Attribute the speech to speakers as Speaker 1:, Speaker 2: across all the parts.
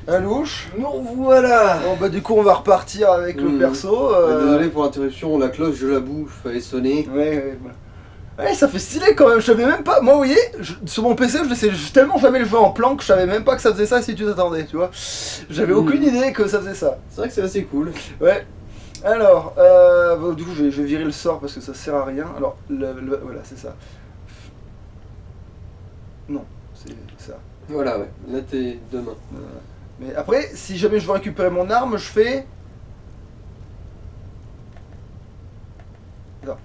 Speaker 1: Alouche.
Speaker 2: Nous voilà.
Speaker 1: Bon bah du coup on va repartir avec le perso.
Speaker 2: Désolé pour l'interruption, la cloche de la bouffe fallait sonner.
Speaker 1: Ouais, ouais, ça fait stylé quand même, je savais même pas, moi vous voyez, sur mon PC je laissais tellement jamais le jouer en planque, je savais même pas que ça faisait ça si tu t'attendais, tu vois. J'avais aucune idée que ça faisait ça.
Speaker 2: C'est vrai que c'est assez cool.
Speaker 1: Ouais. Alors, bon, du coup je vais virer le sort parce que ça sert à rien. Alors, voilà, c'est ça. Non, c'est ça.
Speaker 2: Voilà, ouais. Là, t'es demain.
Speaker 1: Mais après, si jamais je veux récupérer mon arme, je fais... Non.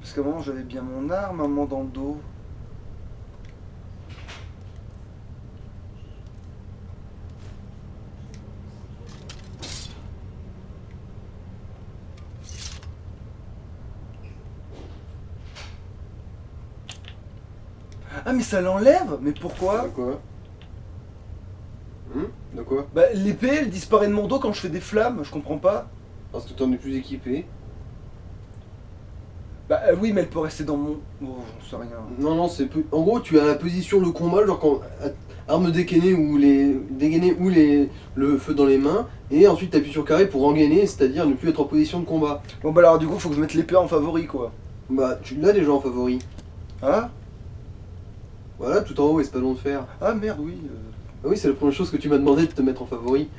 Speaker 1: Parce qu'à un moment j'avais bien mon arme, à un moment dans le dos. Ah mais ça l'enlève? Mais pourquoi?
Speaker 2: De quoi? De quoi?
Speaker 1: Bah l'épée elle disparaît de mon dos quand je fais des flammes, je comprends pas.
Speaker 2: Parce que t'en es plus équipé.
Speaker 1: Bah oui mais elle peut rester dans mon... Oh j'en sais rien.
Speaker 2: Non, non, c'est peu... En gros, tu as la position de combat, genre quand... Arme dégainée ou le feu dans les mains, et ensuite t'appuies sur carré pour engainer, c'est-à-dire ne plus être en position de combat.
Speaker 1: Bon bah alors du coup faut que je mette l'épée en favori quoi.
Speaker 2: Bah, tu l'as déjà en favori.
Speaker 1: Hein?
Speaker 2: Voilà, tout en haut, espadon de fer.
Speaker 1: Ah merde oui.
Speaker 2: Ah oui, c'est la première chose que tu m'as demandé de te mettre en favori.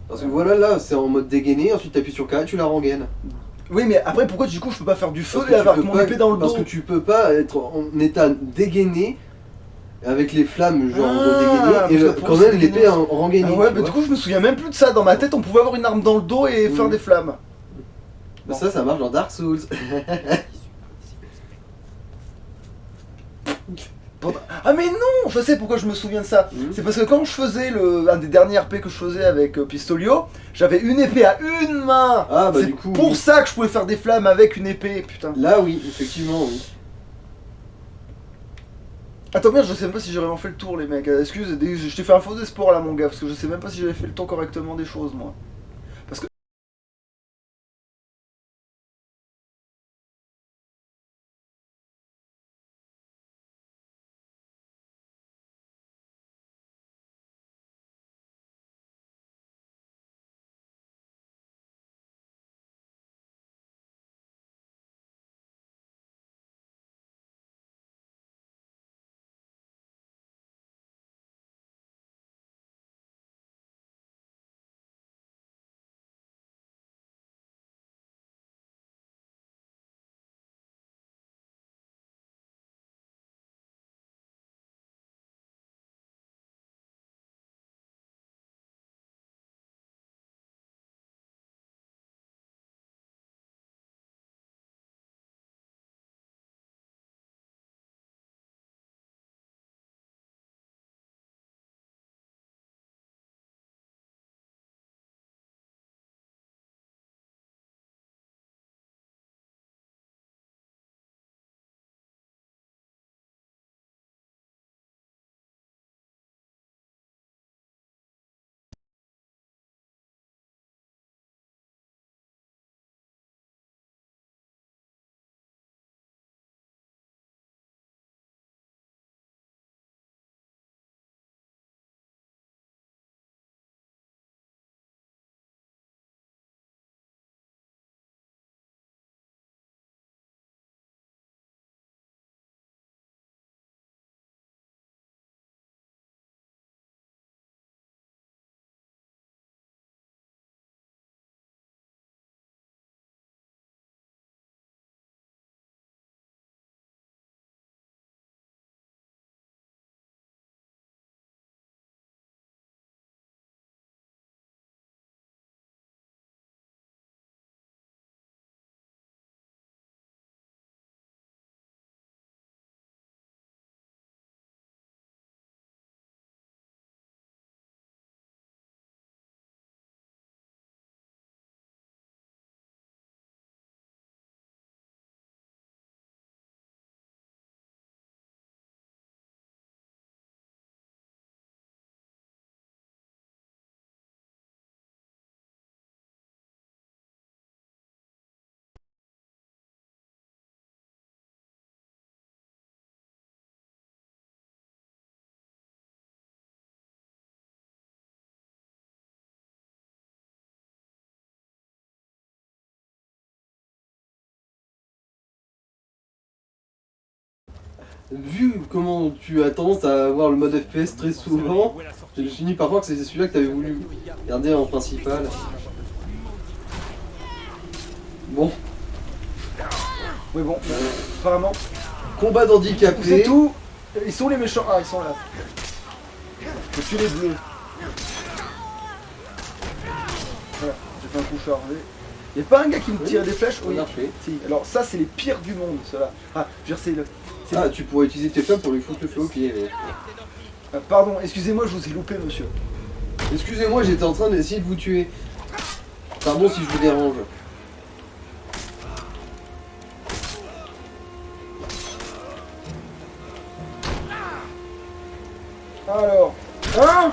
Speaker 2: Parce que voilà, là, c'est en mode dégainé, ensuite t'appuies sur carré, tu la rengaines.
Speaker 1: Oui mais après pourquoi du coup je peux pas faire du feu
Speaker 2: Parce
Speaker 1: et
Speaker 2: que
Speaker 1: avoir
Speaker 2: tu peux
Speaker 1: mon
Speaker 2: pas-
Speaker 1: épée dans le dos?
Speaker 2: Parce que tu peux pas être en état dégainé avec les flammes genre
Speaker 1: Ah,
Speaker 2: dégainées et
Speaker 1: parce que pour
Speaker 2: quand
Speaker 1: c'est
Speaker 2: même l'épée
Speaker 1: dégainé.
Speaker 2: en rengainé.
Speaker 1: Ah ouais
Speaker 2: tu
Speaker 1: bah
Speaker 2: vois.
Speaker 1: du coup je me souviens même plus de ça, dans ma tête on pouvait avoir une arme dans le dos et faire des flammes.
Speaker 2: Bah ça marche dans Dark Souls.
Speaker 1: Ah mais non, je sais pourquoi je me souviens de ça. C'est parce que quand je faisais un des derniers RP que je faisais avec Pistolio, j'avais une épée à une main.
Speaker 2: Ah bah
Speaker 1: c'est
Speaker 2: du coup,
Speaker 1: pour
Speaker 2: oui.
Speaker 1: ça que je pouvais faire des flammes avec une épée, putain.
Speaker 2: Là oui, effectivement oui.
Speaker 1: Attends merde, je sais même pas si j'ai vraiment fait le tour les mecs. Excuse, je t'ai fait un faux espoir là mon gars, parce que je sais même pas si j'avais fait le tour correctement des choses moi.
Speaker 2: vu comment tu as tendance à avoir le mode FPS très souvent, je me suis dit parfois que c'était celui-là que t'avais voulu garder en principal. Bon,
Speaker 1: Oui, bon, apparemment.
Speaker 2: combat
Speaker 1: C'est
Speaker 2: d'handicapés.
Speaker 1: tout. Ils sont les méchants. Ah, ils sont là. Faut tuer les bleus. Voilà, j'ai fait un coup chargé. Y'a pas un gars qui me tire des flèches?
Speaker 2: ça a marché.
Speaker 1: Si. Alors ça, c'est les pires du monde, ceux-là. Ah, je veux dire, c'est le... c'est
Speaker 2: Ah,
Speaker 1: le-
Speaker 2: tu pourrais utiliser tes flammes pour lui foutre le feu au pied. Mais...
Speaker 1: Pardon, excusez-moi, je vous ai loupé, monsieur.
Speaker 2: Excusez-moi, j'étais en train d'essayer de vous tuer. Pardon si je vous dérange.
Speaker 1: Alors... Hein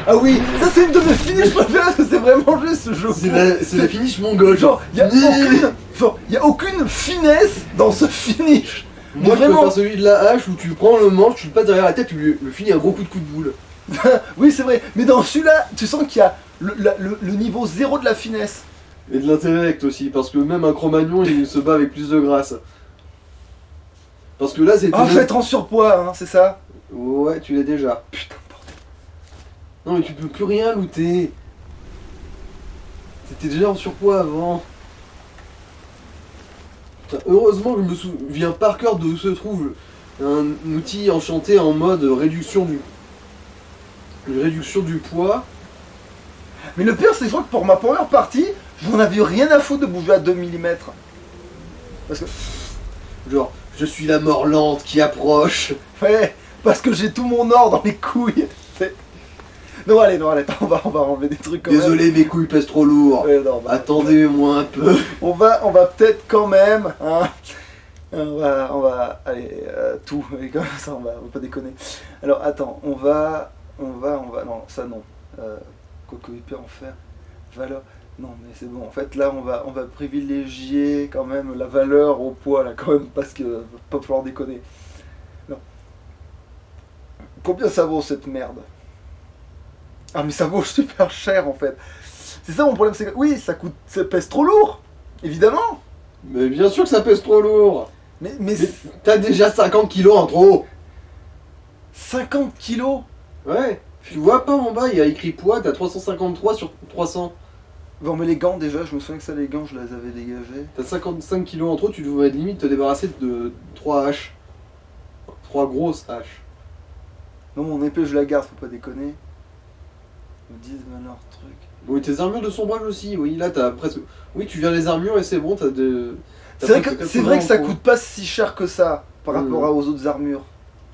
Speaker 1: Ah oui, ça c'est une de mes finishes préférées parce que c'est vraiment juste ce jeu.
Speaker 2: C'est la finish mongole.
Speaker 1: Genre, y a aucune finesse dans ce finish.
Speaker 2: Moi je
Speaker 1: vraiment...
Speaker 2: préfère celui de la hache où tu prends le manche, tu le passes derrière la tête, tu lui finis un gros coup de boule.
Speaker 1: Oui, c'est vrai, mais dans celui-là, tu sens qu'il y a le niveau 0 de la finesse.
Speaker 2: Et de l'intellect aussi, parce que même un Cro-Magnon il se bat avec plus de grâce. Parce que là c'était...
Speaker 1: Ah, faut être en surpoids, hein, c'est ça?
Speaker 2: Ouais, tu l'as déjà.
Speaker 1: Putain, bordel.
Speaker 2: Non mais tu peux plus rien looter. T'étais déjà en surpoids avant. Putain, heureusement que je me souviens par cœur d'où se trouve un outil enchanté en mode réduction du poids.
Speaker 1: Mais le pire, c'est que pour ma première partie, j'en avais rien à foutre de bouger à 2 mm. Parce que...
Speaker 2: Genre, je suis la mort lente qui approche.
Speaker 1: Ouais, parce que j'ai tout mon or dans les couilles. Non, allez, attends, on va enlever des trucs quand même.
Speaker 2: Désolé, mes couilles pèsent trop lourd.
Speaker 1: Ouais, non, bah,
Speaker 2: Attendez-moi un peu.
Speaker 1: on va peut-être quand même, hein, on va, allez, tout, et comme ça, on va pas déconner. Alors, attends, on va, non, ça non, quoique il peut en faire, valeur, non, mais c'est bon, en fait, là, on va privilégier quand même la valeur au poids, là, quand même, parce que, va pas falloir déconner. Non. Combien ça vaut, cette merde? Ah, mais ça vaut super cher, en fait. C'est ça mon problème, c'est que, oui, ça pèse trop lourd, évidemment.
Speaker 2: Mais bien sûr que ça pèse trop lourd.
Speaker 1: Mais
Speaker 2: Mais t'as déjà 50 kilos en trop.
Speaker 1: 50 kilos?
Speaker 2: Ouais. Tu vois pas en bas, il y a écrit poids, t'as 353 sur 300.
Speaker 1: Bon, mais les gants, déjà, je me souviens que ça, les gants, je les avais dégagés.
Speaker 2: T'as 55 kilos en trop, tu devrais limite te débarrasser de 3 haches. 3 grosses haches.
Speaker 1: Non, mon épée, je la garde, faut pas déconner. Ils me disent, mais leur truc.
Speaker 2: Oui, tes armures de sombrage aussi, oui, là t'as presque... Oui, tu viens les armures et c'est bon, t'as de...
Speaker 1: C'est vrai que ça coûte pas si cher que ça, par rapport aux autres armures.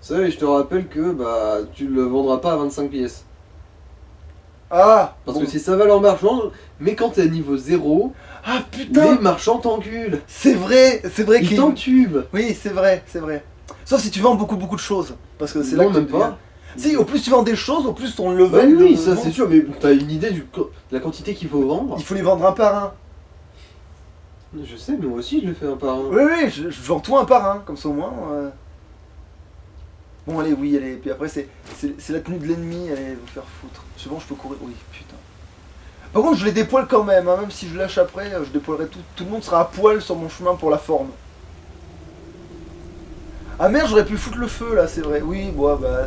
Speaker 2: Ça, et je te rappelle que bah tu le vendras pas à 25 pièces.
Speaker 1: Ah
Speaker 2: Parce
Speaker 1: bon.
Speaker 2: que c'est sa valeur marchande, mais quand t'es à niveau 0,
Speaker 1: Ah, putain
Speaker 2: les marchands t'enculent.
Speaker 1: C'est vrai
Speaker 2: Ils
Speaker 1: qu'ils...
Speaker 2: t'entubent.
Speaker 1: Oui, c'est vrai. Sauf si tu vends beaucoup de choses. Parce que c'est là
Speaker 2: Non,
Speaker 1: que
Speaker 2: même
Speaker 1: tu
Speaker 2: pas.
Speaker 1: deviens- Si, au plus tu vends des choses, au plus ton
Speaker 2: Bah
Speaker 1: level...
Speaker 2: oui, ça c'est sûr, mais t'as une idée de la quantité qu'il faut vendre.
Speaker 1: Il faut les vendre un par un.
Speaker 2: Je sais, mais moi aussi je le fais un par un.
Speaker 1: Oui, je vends tout un par un, comme ça au moins... Bon, allez, oui, allez, puis après, c'est la tenue de l'ennemi, allez, vous faire foutre. C'est bon, je peux courir, oui, putain. Par contre, je les dépoile quand même, hein, même si je lâche après, je dépoilerai tout. Tout le monde sera à poil sur mon chemin pour la forme. Ah merde, j'aurais pu foutre le feu, là, c'est vrai. Oui, bon, bah...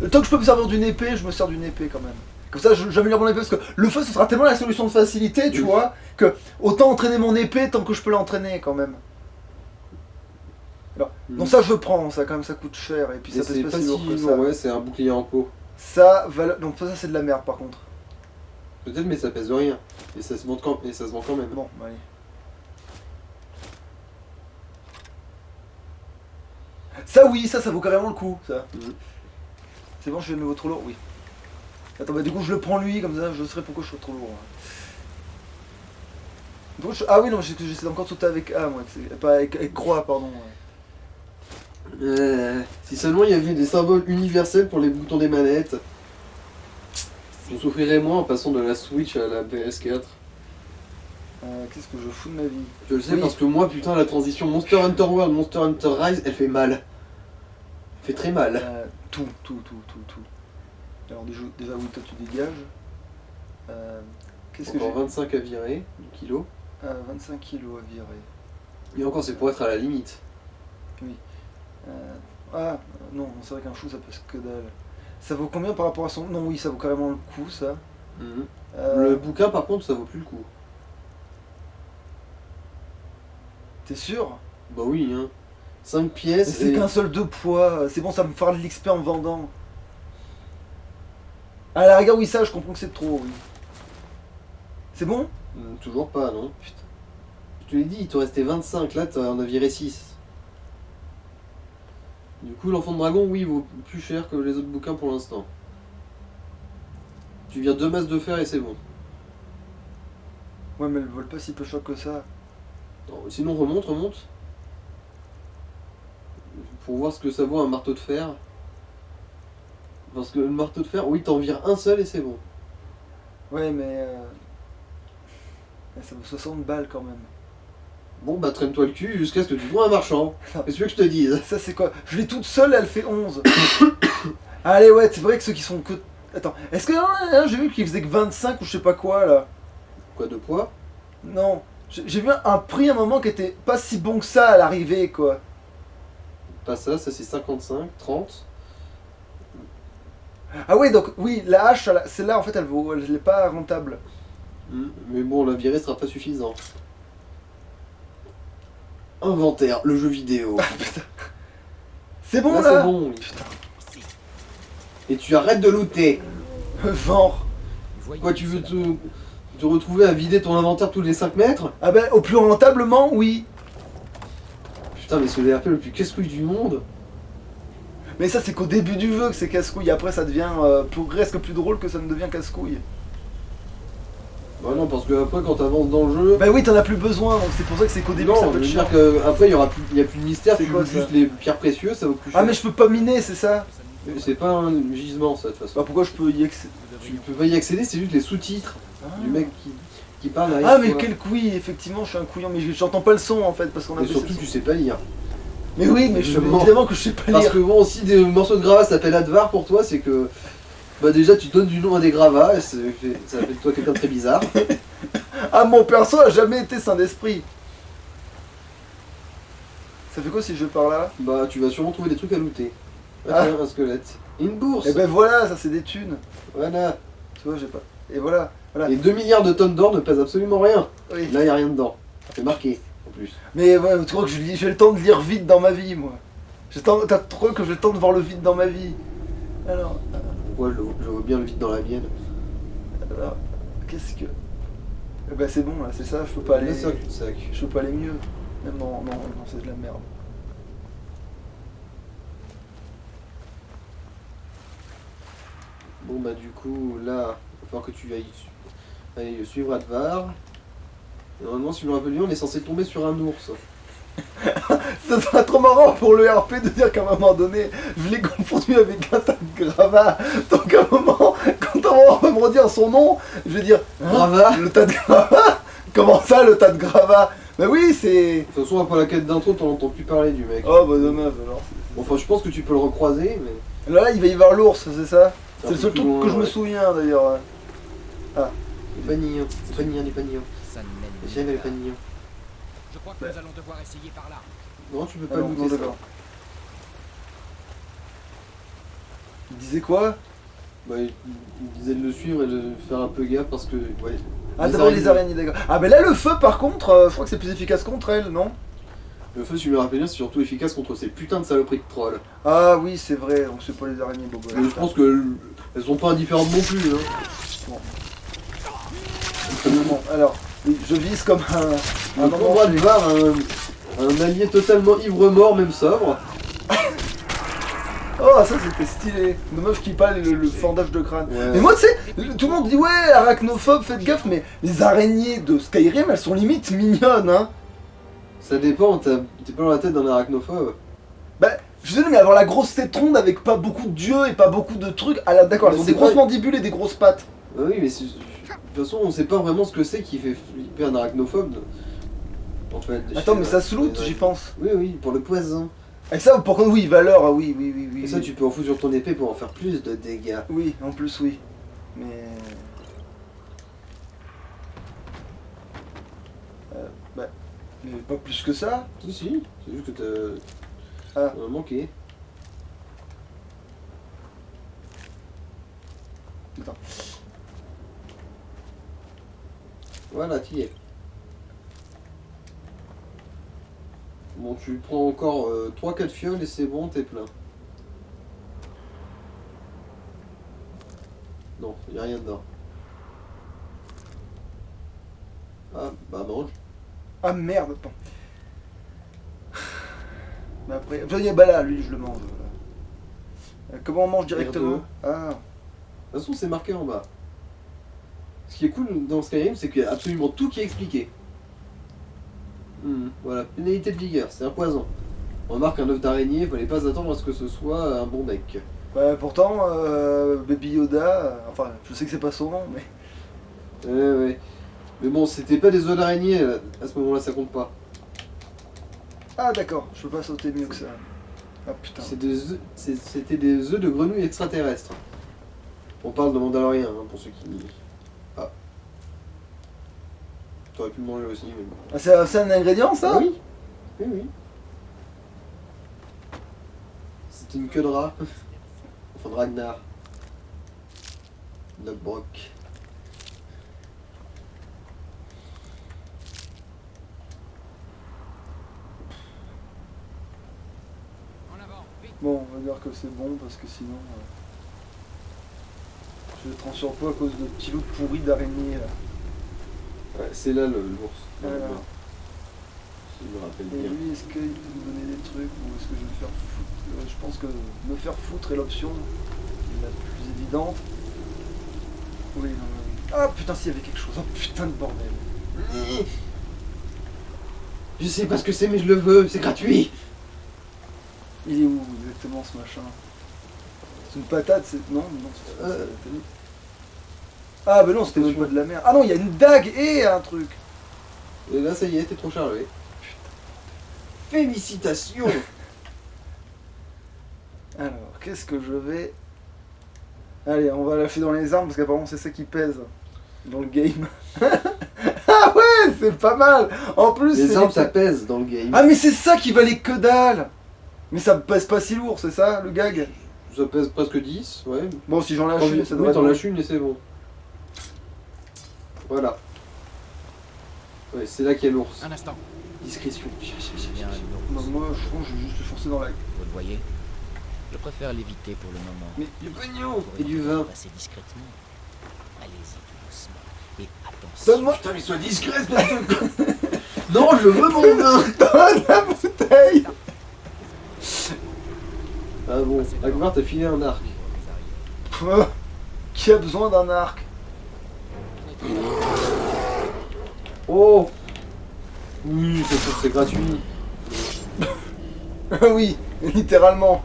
Speaker 1: tant que je peux me servir d'une épée, je me sers d'une épée, quand même. Comme ça, j'améliore mon épée, parce que le feu, ce sera tellement la solution de facilité, tu vois, que autant entraîner mon épée tant que je peux l'entraîner, quand même. Alors, non, ça je prends, ça quand même ça coûte cher et puis ça pèse pas si lourd que ça.
Speaker 2: Ouais, c'est un bouclier en peau.
Speaker 1: Ça, donc ça c'est de la merde par contre.
Speaker 2: Peut-être, mais ça pèse rien. Et ça se vend quand, même.
Speaker 1: Bon, allez. Ça oui, ça vaut carrément le coup, ça. C'est bon, je fais de nouveau trop lourd, oui. Attends, bah du coup je le prends lui, comme ça je saurai pourquoi je suis trop lourd. Donc, ah oui, non, j'essaie encore de sauter avec A, moi, pas avec croix, pardon.
Speaker 2: Si seulement il y avait des symboles universels pour les boutons des manettes. On souffrirait moins en passant de la Switch à la PS4.
Speaker 1: Qu'est-ce que je fous de ma vie?
Speaker 2: Je le sais parce que moi, putain, la transition Monster Hunter World, Monster Hunter Rise, elle fait mal. Elle fait très mal.
Speaker 1: Tout. Alors déjà oui, toi tu dégages. Qu'est-ce que j'ai?
Speaker 2: Encore 25 à virer, kilos.
Speaker 1: 25 kilos à virer.
Speaker 2: Et encore, c'est pour être à la limite.
Speaker 1: Oui. Ah, non, c'est vrai qu'un chou ça passe que dalle. Ça vaut combien par rapport à son... Non, oui, ça vaut carrément le coup, ça.
Speaker 2: Mhm.
Speaker 1: Euh,
Speaker 2: Le bouquin, par contre, ça vaut plus le coup.
Speaker 1: T'es sûr?
Speaker 2: Bah oui, hein. 5
Speaker 1: Mais
Speaker 2: pièces
Speaker 1: c'est
Speaker 2: et...
Speaker 1: qu'un seul de poids. C'est bon, ça me fera de l'XP en vendant. Ah, la rigueur, oui, ça, je comprends que c'est trop, oui. C'est bon?
Speaker 2: Toujours pas, non? Putain. Je te l'ai dit, il te restait 25, là t'en as viré 6. Du coup, l'enfant de dragon, oui, vaut plus cher que les autres bouquins pour l'instant. Tu vires 2 masses de fer et c'est bon.
Speaker 1: Ouais, mais elle vole pas si peu cher que ça.
Speaker 2: Non, sinon, remonte, remonte. Pour voir ce que ça vaut un marteau de fer. Parce que le marteau de fer, oui, t'en vires un seul et c'est bon.
Speaker 1: Ouais, mais ça vaut 60 balles quand même.
Speaker 2: Bon, bah traîne-toi le cul jusqu'à ce que tu vois un marchand. Qu'est-ce que tu veux que je te dise?
Speaker 1: Ça, c'est quoi? Je l'ai toute seule, elle fait 11. Allez, ouais, c'est vrai que ceux qui sont que... Attends, est-ce que... j'ai vu qu'ils faisaient que 25 ou je sais pas quoi, là.
Speaker 2: Quoi de poids?
Speaker 1: Non. J'ai vu un prix à un moment qui était pas si bon que ça à l'arrivée, quoi.
Speaker 2: Pas ça, ça c'est 55, 30.
Speaker 1: Ah oui, donc, oui, la hache, celle-là, en fait, elle est pas rentable.
Speaker 2: Mais bon, la virée sera pas suffisant. Inventaire, le jeu vidéo.
Speaker 1: C'est bon,
Speaker 2: Là,
Speaker 1: là,
Speaker 2: c'est bon. Oui. Et tu arrêtes de looter.
Speaker 1: Genre.
Speaker 2: Quoi, tu veux te retrouver à vider ton inventaire tous les 5 mètres?
Speaker 1: Ah ben, au plus rentablement, oui.
Speaker 2: Putain, mais c'est le RP le plus casse-couille du monde.
Speaker 1: Mais ça, c'est qu'au début du jeu que c'est casse-couille. Après, ça devient presque plus drôle que ça ne devient casse-couille.
Speaker 2: Bah non, parce que après, quand t'avances dans le jeu...
Speaker 1: Bah oui, t'en as plus besoin, donc c'est pour ça que c'est qu'au début que ça
Speaker 2: Non,
Speaker 1: peut
Speaker 2: je
Speaker 1: être
Speaker 2: veux
Speaker 1: chiant.
Speaker 2: dire qu'après, il y a plus de mystère,
Speaker 1: C'est
Speaker 2: tu
Speaker 1: quoi,
Speaker 2: veux
Speaker 1: ça?
Speaker 2: juste les pierres précieuses, ça vaut plus cher.
Speaker 1: Ah mais je peux pas miner, c'est ça?
Speaker 2: C'est pas un gisement, ça, de toute façon.
Speaker 1: Bah pourquoi je peux y accéder?
Speaker 2: Tu peux pas y accéder, c'est juste les sous-titres du mec qui parle derrière
Speaker 1: Ah mais
Speaker 2: toi.
Speaker 1: quel couille, effectivement je suis un couillon, mais j'entends pas le son en fait parce qu'on a
Speaker 2: Et
Speaker 1: baissé
Speaker 2: surtout,
Speaker 1: le son.
Speaker 2: tu sais pas lire.
Speaker 1: Mais oui, mais
Speaker 2: Justement.
Speaker 1: évidemment que je sais pas
Speaker 2: Parce
Speaker 1: lire.
Speaker 2: que bon, si des morceaux de gravats s'appellent Advar pour toi, c'est que... Bah déjà, tu donnes du nom à des gravats, et ça fait de toi quelqu'un de très bizarre.
Speaker 1: Ah mon perso a jamais été saint d'esprit. Ça fait quoi si je pars là?
Speaker 2: Bah, tu vas sûrement trouver des trucs à looter. Ah,
Speaker 1: Ah.
Speaker 2: tiens, un squelette. Et une bourse.
Speaker 1: Et ben voilà, ça c'est des thunes.
Speaker 2: Voilà.
Speaker 1: Tu vois, j'ai pas. Et voilà, voilà.
Speaker 2: Et 2 milliards de tonnes d'or ne pèsent absolument rien.
Speaker 1: Oui.
Speaker 2: Là, y a rien dedans. C'est marqué, en plus.
Speaker 1: Mais ouais, tu crois que j'ai le temps de lire vite dans ma vie, moi. T'as trop que j'ai le temps de voir le vide dans ma vie. Alors,
Speaker 2: Ouais, je vois bien le vide dans la mienne.
Speaker 1: qu'est-ce que... Eh ben c'est bon là, c'est ça, je peux pas aller...
Speaker 2: Là, c'est un cul-de-sac.
Speaker 1: Je peux pas aller mieux. Même non, c'est de la merde.
Speaker 2: Bon, bah, du coup, là, il va falloir que tu ailles suivre Advar. Et normalement, si je me rappelle bien, on est censé tomber sur un ours.
Speaker 1: Ça serait trop marrant pour le RP de dire qu'à un moment donné, je l'ai confondu avec un tas de gravats. Donc à un moment, quand on va me redire son nom, je vais dire... hein,
Speaker 2: Gravats.
Speaker 1: Le tas de gravats. Comment ça, le tas de gravats? Bah oui, c'est...
Speaker 2: De toute façon, après la quête d'intro, t'en entends plus parler du mec.
Speaker 1: Oh bah dommage alors.
Speaker 2: Bon, enfin, je pense que tu peux le recroiser, mais...
Speaker 1: Là, il va y avoir l'ours, c'est ça?
Speaker 2: C'est
Speaker 1: C'est
Speaker 2: un
Speaker 1: le
Speaker 2: peu
Speaker 1: seul
Speaker 2: plus
Speaker 1: truc
Speaker 2: loin,
Speaker 1: que je me
Speaker 2: ouais.
Speaker 1: souviens d'ailleurs.
Speaker 2: Les panillons, les panillons, les panillons.
Speaker 3: Ça ne mène
Speaker 2: J'aime
Speaker 3: nulle
Speaker 2: les
Speaker 3: part.
Speaker 2: panillons.
Speaker 3: Je crois que nous allons devoir essayer par là.
Speaker 2: Non, tu peux
Speaker 1: Ah
Speaker 2: pas
Speaker 1: non,
Speaker 2: looter
Speaker 1: non,
Speaker 2: ça.
Speaker 1: d'accord. Il disait quoi?
Speaker 2: Bah, il disait de le suivre et de faire un peu gaffe parce que, ouais...
Speaker 1: Ah d'abord les araignées, d'accord. Ah ben là le feu par contre, je crois que c'est plus efficace contre elle, non?
Speaker 2: Le feu, si je me rappelle bien, c'est surtout efficace contre ces putains de saloperies de trolls.
Speaker 1: Ah oui c'est vrai, donc c'est pas les araignées bobo.
Speaker 2: Mais je pense que elles sont pas indifférentes non plus, hein.
Speaker 1: Bon, alors, oui, je vise comme un
Speaker 2: Un endroit de var, un allié totalement ivre-mort, même sobre.
Speaker 1: Oh ça c'était stylé. Une meuf qui parle le fendage de crâne.
Speaker 2: Ouais.
Speaker 1: Mais moi tu sais, tout le monde dit ouais arachnophobe, faites gaffe, mais les araignées de Skyrim elles sont limite mignonnes hein.
Speaker 2: Ça dépend, t'es pas dans la tête d'un arachnophobe.
Speaker 1: Bah, je suis désolé, mais avoir la grosse tête ronde avec pas beaucoup d'yeux et pas beaucoup de trucs, ah là d'accord,
Speaker 2: Mais
Speaker 1: elles ont
Speaker 2: c'est
Speaker 1: des grosses
Speaker 2: pas-
Speaker 1: mandibules et des grosses pattes.
Speaker 2: Bah oui, mais de toute façon, on sait pas vraiment ce que c'est qui fait flipper un arachnophobe. En fait,
Speaker 1: Attends, mais ça se loot, j'y pense.
Speaker 2: Oui, oui, pour le poison.
Speaker 1: Et ça, par contre, oui, valeur, ah oui, oui, oui, oui.
Speaker 2: Et ça,
Speaker 1: oui.
Speaker 2: tu peux en foutre sur ton épée pour en faire plus de dégâts.
Speaker 1: Oui, en plus, oui. Mais... Bah, mais pas plus que ça.
Speaker 2: Si, si, c'est juste que t'as
Speaker 1: Ah.
Speaker 2: manqué.
Speaker 1: Attends.
Speaker 2: Voilà, t'y es. Bon, tu prends encore 3-4 fioles et c'est bon, t'es plein. Non, y a rien dedans. Ah, bah mange.
Speaker 1: Ah merde, attends. Mais après. Bah là, lui, je le mange. Comment on mange directement? Ah.
Speaker 2: De toute façon, c'est marqué en bas. Ce qui est cool dans Skyrim, c'est qu'il y a absolument tout qui est expliqué. Voilà, pénalité de vigueur, c'est un poison. On remarque un œuf d'araignée, il fallait pas attendre à ce que ce soit un bon bec.
Speaker 1: Ouais, pourtant, Baby Yoda, enfin, je sais que c'est pas son nom, mais.
Speaker 2: Ouais. Mais bon, c'était pas des œufs d'araignée, à ce moment-là, ça compte pas.
Speaker 1: Ah d'accord, je peux pas sauter mieux que ça. Ah putain.
Speaker 2: C'était des œufs de grenouille extraterrestres. On parle de Mandalorian, hein, pour ceux qui... Ah. T'aurais pu le manger aussi, mais bon.
Speaker 1: Ah, c'est un ingrédient ça?
Speaker 2: Ah oui. Oui. C'était une queue de rat. Enfin de Ragnar. Lockbrock.
Speaker 3: En avant, vite.
Speaker 1: Bon, on va dire que c'est bon parce que sinon. Je vais être en surpoids à cause de petits loups pourris d'araignées là.
Speaker 2: Ouais, c'est là l'ours.
Speaker 1: Voilà.
Speaker 2: Si je me rappelle
Speaker 1: Et
Speaker 2: bien.
Speaker 1: lui, est-ce qu'il peut me donner des trucs ou est-ce que je vais me faire foutre? Je pense que me faire foutre est l'option la plus évidente. Oui, non. Ah putain, s'il y avait quelque chose. Oh putain de bordel.
Speaker 2: Je sais pas ce que c'est, mais je le veux, c'est gratuit.
Speaker 1: Il est où exactement ce machin? C'est une patate, c'est. Non, c'est
Speaker 2: Euh.
Speaker 1: Ah bah non, c'était même pas de la merde. Ah non, il y a une dague et un truc.
Speaker 2: Et là, ça y est, t'es trop chargé. Félicitations.
Speaker 1: Alors, qu'est-ce que je vais... Allez, on va lâcher dans les armes parce qu'apparemment c'est ça qui pèse dans le game. Ah ouais, c'est pas mal. En plus,
Speaker 2: Les
Speaker 1: c'est
Speaker 2: armes, ça pèse dans le game.
Speaker 1: Ah mais c'est ça qui valait que dalle. Mais ça pèse pas si lourd, c'est ça le gag?
Speaker 2: Ça pèse presque 10, ouais.
Speaker 1: Bon, si j'en lâche une, ça
Speaker 2: Oui,
Speaker 1: devrait
Speaker 2: t'en
Speaker 1: être
Speaker 2: lâches une et c'est bon. Voilà. Ouais, c'est là qu'il y a l'ours.
Speaker 3: Un instant.
Speaker 2: Discrétion.
Speaker 3: Il y a un
Speaker 1: bon.
Speaker 3: ours.
Speaker 1: Moi, je pense que je vais juste le forcer dans la...
Speaker 3: Vous le voyez? Je préfère l'éviter pour le moment.
Speaker 1: Mais
Speaker 2: Du
Speaker 3: Vous
Speaker 2: pognon
Speaker 3: pourrez
Speaker 2: et du
Speaker 3: peut-être
Speaker 2: vin.
Speaker 3: passer discrètement. Allez-y tout doucement. Et attention.
Speaker 1: donne-moi...
Speaker 2: Putain, mais sois discret, espèce de... Non, je veux mon vin.
Speaker 1: Donne la bouteille.
Speaker 2: Ah bon, Ragnar t'a filé un arc.
Speaker 1: Qui a besoin d'un arc?
Speaker 2: Oh. Oui, c'est gratuit.
Speaker 1: Oui, littéralement.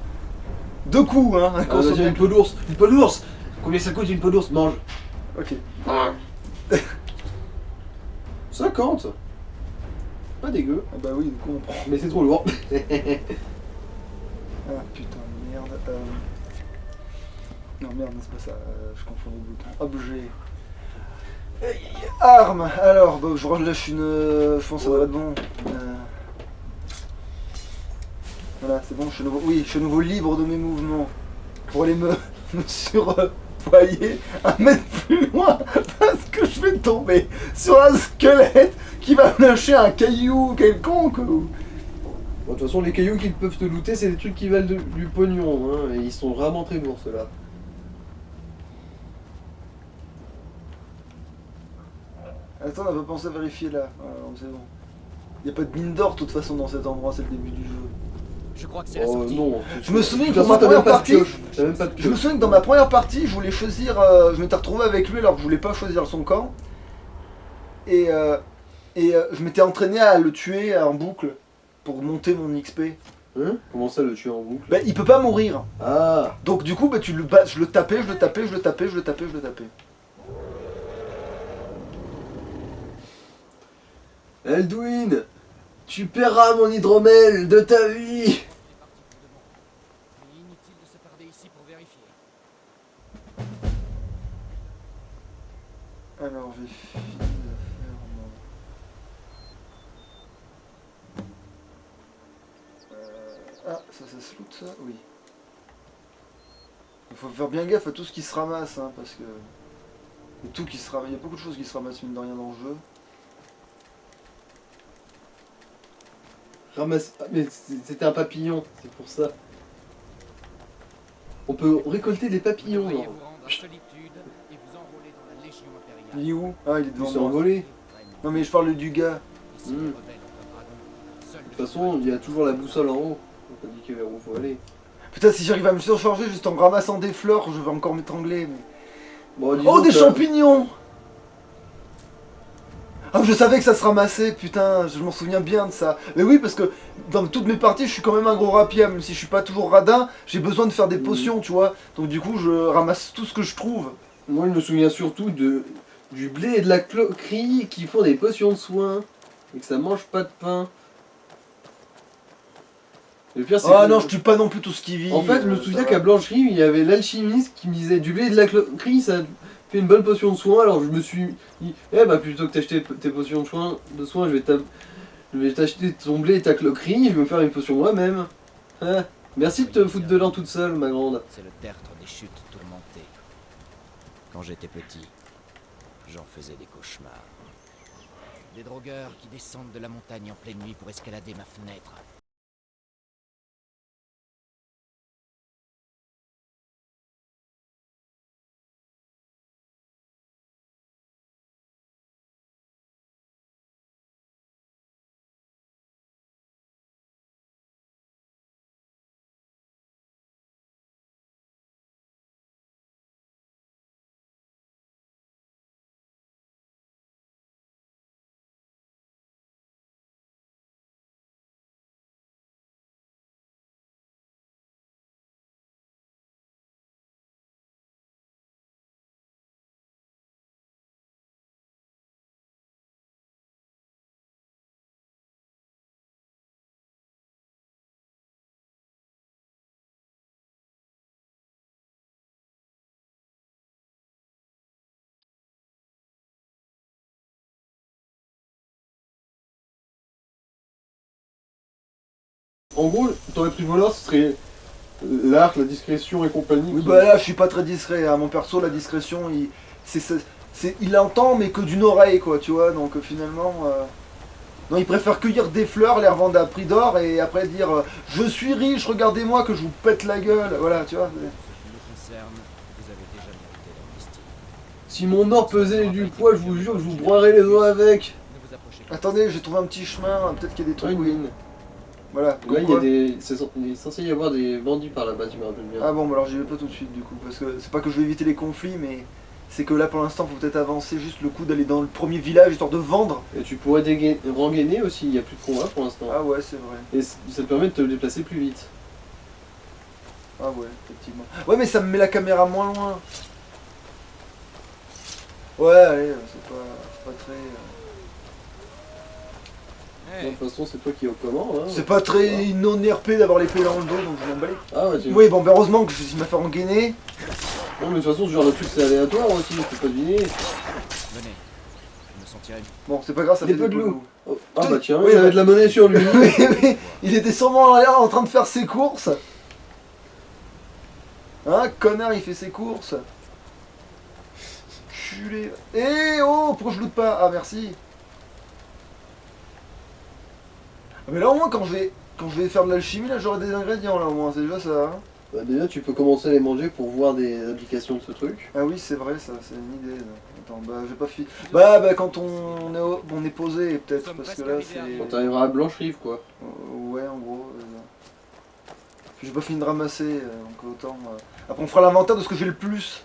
Speaker 1: Deux coups, hein.
Speaker 2: Ah, vas-y, une peau d'ours. Une peau d'ours. Combien ça coûte une peau d'ours? Mange.
Speaker 1: Ok.
Speaker 2: 50. Pas dégueu.
Speaker 1: Ah bah oui, du coup on prend.
Speaker 2: Mais c'est trop lourd.
Speaker 1: Ah putain de merde. Non merde, c'est pas ça. Je confonds les boutons. Objet. Arme. Alors, bah, je relâche une. Je pense que ça va être bon. Voilà, c'est bon. Je suis nouveau. Oui, je suis nouveau libre de mes mouvements pour aller me survoyer un mètre plus loin parce que je vais tomber sur un squelette qui va me lâcher un caillou quelconque.
Speaker 2: Bon, de toute façon, les cailloux qu'ils peuvent te looter, c'est des trucs qui valent du pognon, hein, et ils sont vraiment très lourds, ceux-là.
Speaker 1: Attends, on n'a pas pensé à vérifier là. Ah, non, c'est bon. Il n'y a pas de mine d'or de toute façon dans cet endroit, c'est le début du jeu.
Speaker 3: Je crois que c'est la
Speaker 2: Oh
Speaker 3: sortie.
Speaker 2: non.
Speaker 1: Je me souviens
Speaker 2: De
Speaker 1: que
Speaker 2: toute
Speaker 1: dans ma
Speaker 2: façon, t'as même
Speaker 1: première
Speaker 2: pas de
Speaker 1: partie,
Speaker 2: pioche. T'as même pas de
Speaker 1: je me
Speaker 2: pioche.
Speaker 1: souviens que dans ma première partie, je voulais choisir, je m'étais retrouvé avec lui alors que je voulais pas choisir son camp. Et je m'étais entraîné à le tuer en boucle pour monter mon XP.
Speaker 2: Hein? Comment ça, le tuer en boucle?
Speaker 1: Bah, il peut pas mourir.
Speaker 2: Ah.
Speaker 1: Donc du coup, bah, je le tapais, je le tapais, je le tapais, je le tapais, je le tapais.
Speaker 2: Elduin, tu paieras mon hydromel de ta vie.
Speaker 3: Il est inutile de s'attarder ici pour vérifier.
Speaker 1: Alors, j'ai fini de faire mon... Ah, ça se loot ça? Oui. Il faut faire bien gaffe à tout ce qui se ramasse, hein, parce que... Tout qui se ramasse... Il y a beaucoup de choses qui se ramassent mine de rien dans le jeu.
Speaker 2: Ramasse. Ah, mais c'était un papillon, c'est pour ça. On peut récolter des
Speaker 3: Vous
Speaker 2: papillons.
Speaker 3: devriez
Speaker 2: Non.
Speaker 3: vous rendre à Solitude et vous enrôler dans la Légion impériale.
Speaker 1: Il est où? Ah, il est
Speaker 2: Ils
Speaker 1: devant
Speaker 2: sont
Speaker 1: moi.
Speaker 2: envolés.
Speaker 1: Non mais je parle du gars.
Speaker 3: Ici, les rebelles ont un dragon. Seul
Speaker 2: De toute façon, il y a toujours la boussole en haut. On t'a dit qu'il faut aller.
Speaker 1: Putain, si j'arrive à me surcharger juste en ramassant des fleurs, je vais encore m'étrangler. Mais...
Speaker 2: Bon,
Speaker 1: Oh, des
Speaker 2: que-
Speaker 1: champignons! Ah, je savais que ça se ramassait, putain, je m'en souviens bien de ça. Mais oui, parce que dans toutes mes parties, je suis quand même un gros rapia, même si je suis pas toujours radin, j'ai besoin de faire des potions, tu vois. Donc du coup, je ramasse tout ce que je trouve.
Speaker 2: Moi, je me souviens surtout du blé et de la cloquerie qui font des potions de soins. Et que ça mange pas de pain. Le pire, c'est
Speaker 1: Ah
Speaker 2: que-
Speaker 1: non, je tue pas non plus tout ce qui vit.
Speaker 2: En fait, je me
Speaker 1: ça
Speaker 2: souviens
Speaker 1: va.
Speaker 2: qu'à Blancherie, il y avait l'alchimiste qui me disait du blé et de la cloquerie, ça fait une bonne potion de soin. Alors je me suis dit, eh bah plutôt que t'acheter tes potions de soin, je vais t'acheter ton blé et ta cloquerie, je vais me faire une potion moi-même. Hein. Merci de te foutre de l'an toute seule, ma grande.
Speaker 4: C'est le tertre des chutes tourmentées. Quand j'étais petit, j'en faisais des cauchemars.
Speaker 3: des drogueurs qui descendent de la montagne en pleine nuit pour escalader ma fenêtre.
Speaker 2: En gros, t'aurais pris le voleur, ce serait l'art, la discrétion et compagnie.
Speaker 1: Oui,
Speaker 2: qui-
Speaker 1: bah là, je suis pas très discret. Hein. Mon perso, la discrétion, il entend, mais que d'une oreille, quoi, tu vois. Donc finalement. Non, il préfère cueillir des fleurs, les revendre à prix d'or et après dire je suis riche, regardez-moi que je vous pète la gueule. Voilà, tu vois.
Speaker 3: Ce qui nous concerne, vous avez déjà mérité l'amnistie.
Speaker 2: Si mon or pesait du poids, je vous jure que je vous broierais les doigts avec.
Speaker 3: Ne vous approchez pas.
Speaker 1: Attendez, j'ai trouvé un petit chemin. Peut-être qu'il y a des trucs. Oui.
Speaker 2: Win.
Speaker 1: Voilà.
Speaker 2: Là,
Speaker 1: comme
Speaker 2: il y
Speaker 1: quoi.
Speaker 2: a des. Il est censé y avoir des bandits par là-bas, tu me rappelles bien.
Speaker 1: Ah bon, bah alors j'y vais pas tout de suite du coup. Parce que c'est pas que je vais éviter les conflits, mais c'est que là pour l'instant, faut peut-être avancer juste le coup d'aller dans le premier village histoire de vendre.
Speaker 2: Et tu pourrais rengainer aussi, il n'y a plus de combat pour l'instant.
Speaker 1: Ah ouais, c'est vrai.
Speaker 2: Et ça te permet de te déplacer plus vite.
Speaker 1: Ah ouais, effectivement. Ouais, mais ça me met la caméra moins loin. Ouais, allez, c'est pas très.
Speaker 2: De toute façon, c'est toi qui es aux commandes. Hein.
Speaker 1: C'est pas très non RP d'avoir l'épée dans le dos, donc je m'en bats les-
Speaker 2: Ah ouais, tu...
Speaker 1: Oui, bon, bah, heureusement que je m'a fait engainer.
Speaker 2: Non, mais de toute façon, ce genre de truc, c'est aléatoire aussi, tu peux pas deviner.
Speaker 3: Venez. Je me sentirai
Speaker 1: Bon, c'est pas grave, ça
Speaker 2: Des
Speaker 1: fait
Speaker 2: peu
Speaker 1: des
Speaker 2: de loup.
Speaker 1: loups.
Speaker 2: Oh, ah bah tiens,
Speaker 1: Oui,
Speaker 2: il avait de la monnaie sur lui.
Speaker 1: Oui, oui, il était sûrement là en train de faire ses courses. Hein, connard, il fait ses courses. Culé. Eh oh, pourquoi je loot pas? Ah, merci. Ah, mais là, au moins, quand je vais faire de l'alchimie, là, j'aurai des ingrédients, là, au moins, c'est déjà ça. Hein.
Speaker 2: Bah déjà, tu peux commencer à les manger pour voir des applications de ce truc.
Speaker 1: Ah oui, c'est vrai, ça, c'est une idée. Là. Attends, bah, j'ai pas fini. Bah, quand on est posé, peut-être, parce que là, c'est...
Speaker 2: Quand t'arriveras à Blanche-Rive, quoi.
Speaker 1: Ouais, en gros. J'ai pas fini de ramasser, donc autant. Après, on fera l'inventaire de ce que j'ai le plus.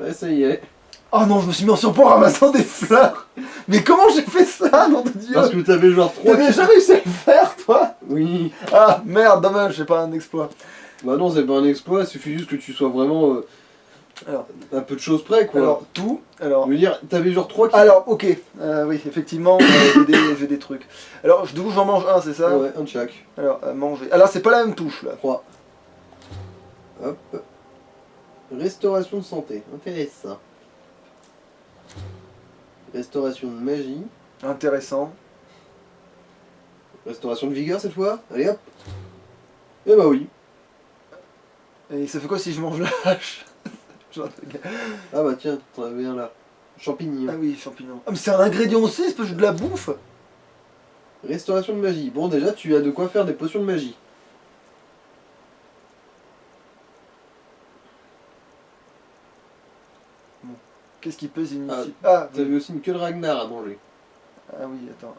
Speaker 2: Ouais, ça y est.
Speaker 1: Oh non, je me suis mis en surpoids en ramassant des fleurs. Mais comment j'ai fait ça, nom de Dieu?
Speaker 2: Parce que t'avais genre 3...
Speaker 1: T'avais déjà réussi à le faire, toi?
Speaker 2: Oui.
Speaker 1: Ah, merde, dommage, c'est pas un exploit.
Speaker 2: Bah non, c'est pas un exploit, il suffit juste que tu sois vraiment
Speaker 1: Alors,
Speaker 2: un peu de choses près, quoi.
Speaker 1: alors tout, alors...
Speaker 2: Je veux dire, t'avais genre 3 qui...
Speaker 1: Alors, ok, oui, effectivement, j'ai des trucs. Alors, du coup, j'en mange un, c'est ça?
Speaker 2: Ouais, un de chaque.
Speaker 1: Alors, manger. Alors, c'est pas la même touche, là.
Speaker 2: 3. Hop. Restauration de santé, intéressant. Restauration de magie.
Speaker 1: Intéressant.
Speaker 2: Restauration de vigueur cette fois. Allez hop. Eh bah oui.
Speaker 1: Et ça fait quoi si je mange la hache? Genre,
Speaker 2: Ah bah tiens, t'en avais un là. Champignon.
Speaker 1: ah oui, champignons. Ah mais c'est un ingrédient aussi, c'est pas juste de la bouffe.
Speaker 2: Restauration de magie. Bon, déjà, tu as de quoi faire des potions de magie.
Speaker 1: Qu'est-ce qui pèse inutile? Ah,
Speaker 2: T'avais aussi une queue de Ragnar à manger.
Speaker 1: ah oui, attends.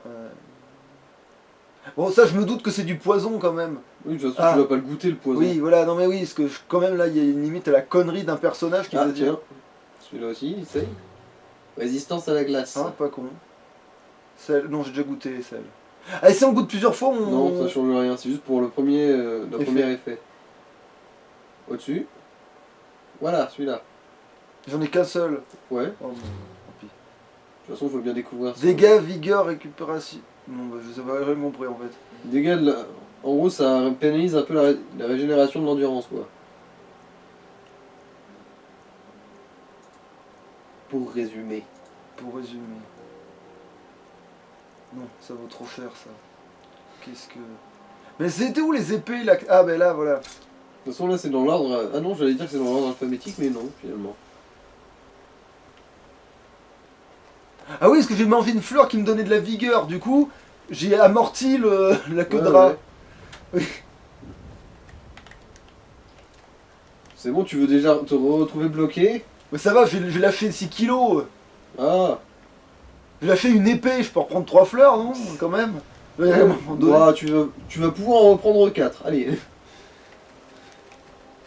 Speaker 1: Bon, ça, je me doute que c'est du poison quand même.
Speaker 2: Oui, de toute façon,
Speaker 1: Ah.
Speaker 2: tu vas pas le goûter le poison.
Speaker 1: Oui, voilà, non mais oui, parce que quand même là, il y a une limite à la connerie d'un personnage qui
Speaker 2: Ah
Speaker 1: veut dire.
Speaker 2: tiens, celui-là aussi, essaye. Résistance à la glace.
Speaker 1: Hein, pas con. Celle, non, j'ai déjà goûté celle. Ah, et si on goûte plusieurs fois, on.
Speaker 2: Non, ça change rien, c'est juste pour le premier, le
Speaker 1: Effet.
Speaker 2: premier effet. Au-dessus. Voilà, celui-là.
Speaker 1: J'en ai qu'un seul.
Speaker 2: Ouais, de
Speaker 1: Oh, bon, tant pis.
Speaker 2: toute façon, il faut bien découvrir ça.
Speaker 1: Dégâts, vigueur, récupération. Non, bah, je sais pas, j'ai rien compris en fait.
Speaker 2: Dégâts de la... En gros, ça pénalise un peu la régénération de l'endurance, quoi. Pour résumer.
Speaker 1: Pour résumer. Non, ça vaut trop cher ça. Qu'est-ce que. Mais c'était où les épées là? Ah, ben là, voilà.
Speaker 2: De toute façon, là, c'est dans l'ordre... Ah non, j'allais dire que c'est dans l'ordre alphabétique, mais non, finalement.
Speaker 1: Ah oui, parce que j'ai mangé une fleur qui me donnait de la vigueur, du coup, j'ai amorti la queue de
Speaker 2: Ouais,
Speaker 1: rat.
Speaker 2: ouais.
Speaker 1: Oui.
Speaker 2: C'est bon, tu veux déjà te retrouver bloqué?
Speaker 1: Mais ça va, j'ai lâché 6 kilos.
Speaker 2: Ah,
Speaker 1: J'ai lâché une épée, je peux reprendre 3 fleurs, non? Quand même. Ouais, à un moment donné.
Speaker 2: bah, tu vas pouvoir en reprendre 4. Allez.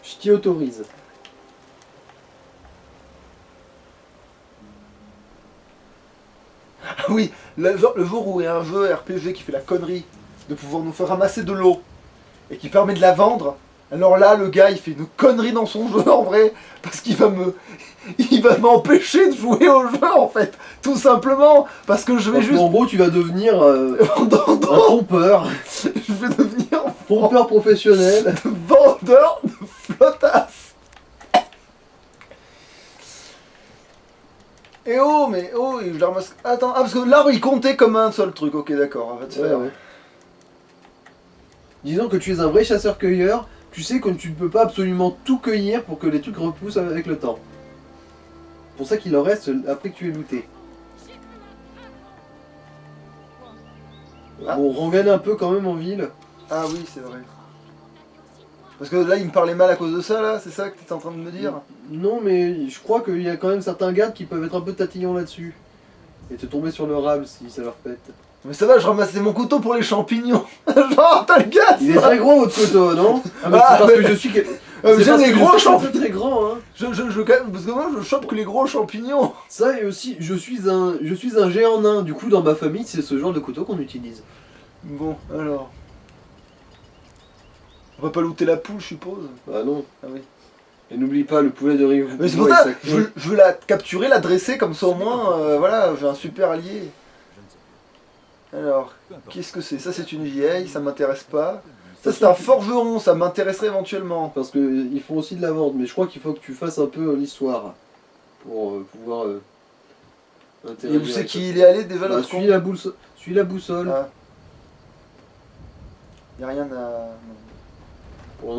Speaker 2: Je t'y autorise.
Speaker 1: Ah oui, le jour où il y a un jeu RPG qui fait la connerie de pouvoir nous faire ramasser de l'eau et qui permet de la vendre, alors là, le gars, il fait une connerie dans son jeu en vrai, parce qu'il il va m'empêcher de jouer au jeu en fait, tout simplement, parce que je vais
Speaker 2: Parce
Speaker 1: juste
Speaker 2: qu'en gros, tu vas devenir un
Speaker 1: vendeur,
Speaker 2: pompeur.
Speaker 1: je vais devenir
Speaker 2: Pompeur professionnel.
Speaker 1: vendeur de flottasse. Et oh, mais oh, je la ramasse. Attends, ah, parce que l'arbre il comptait comme un seul truc, ok, d'accord, va te
Speaker 2: Ouais,
Speaker 1: faire.
Speaker 2: ouais. Disons que tu es un vrai chasseur-cueilleur, tu sais que tu ne peux pas absolument tout cueillir pour que les trucs repoussent avec le temps. C'est pour ça qu'il en reste après que tu aies looté.
Speaker 1: Ah.
Speaker 2: Bon, rengaine un peu quand même en ville.
Speaker 1: Ah oui, c'est vrai. Parce que là, il me parlait mal à cause de ça, là, c'est ça que tu es en train de me dire?
Speaker 2: Non, mais je crois qu'il y a quand même certains gardes qui peuvent être un peu tatillons là-dessus. Et te tomber sur le rable si ça leur pète.
Speaker 1: Mais ça va, je ramassais mon couteau pour les champignons. Genre, t'as le gars,
Speaker 2: Il est très gros votre couteau, non? Ah, mais
Speaker 1: Ah,
Speaker 2: c'est parce
Speaker 1: mais-
Speaker 2: que je suis...
Speaker 1: j'ai
Speaker 2: C'est parce
Speaker 1: des
Speaker 2: que
Speaker 1: gros
Speaker 2: je suis un
Speaker 1: champignons.
Speaker 2: peu très grand, hein.
Speaker 1: Parce que moi, je chope que les gros champignons.
Speaker 2: Ça et aussi, je suis un géant nain. Du coup, dans ma famille, c'est ce genre de couteau qu'on utilise.
Speaker 1: Bon, alors. On va pas looter la poule, je suppose.
Speaker 2: Ah non.
Speaker 1: Ah oui.
Speaker 2: Et n'oublie pas le poulet de rive.
Speaker 1: Mais c'est pour ça, je veux la capturer, la dresser, comme ça au moins, voilà, j'ai un super allié.
Speaker 4: Je ne sais plus.
Speaker 1: Alors,
Speaker 4: Peu importe.
Speaker 1: qu'est-ce que c'est? Ça, c'est une vieille, ça m'intéresse pas. Ça,
Speaker 2: Ça,
Speaker 1: c'est un forgeron, ça m'intéresserait éventuellement.
Speaker 2: Parce que ils font aussi de la vente, mais je crois qu'il faut que tu fasses un peu l'histoire pour pouvoir
Speaker 1: Et
Speaker 2: interagir.
Speaker 1: où c'est
Speaker 2: avec
Speaker 1: qu'il est allé déjà
Speaker 2: ça. Bah,
Speaker 1: l'autre
Speaker 2: suis la boussole.
Speaker 1: Ah. Y a rien à. Non.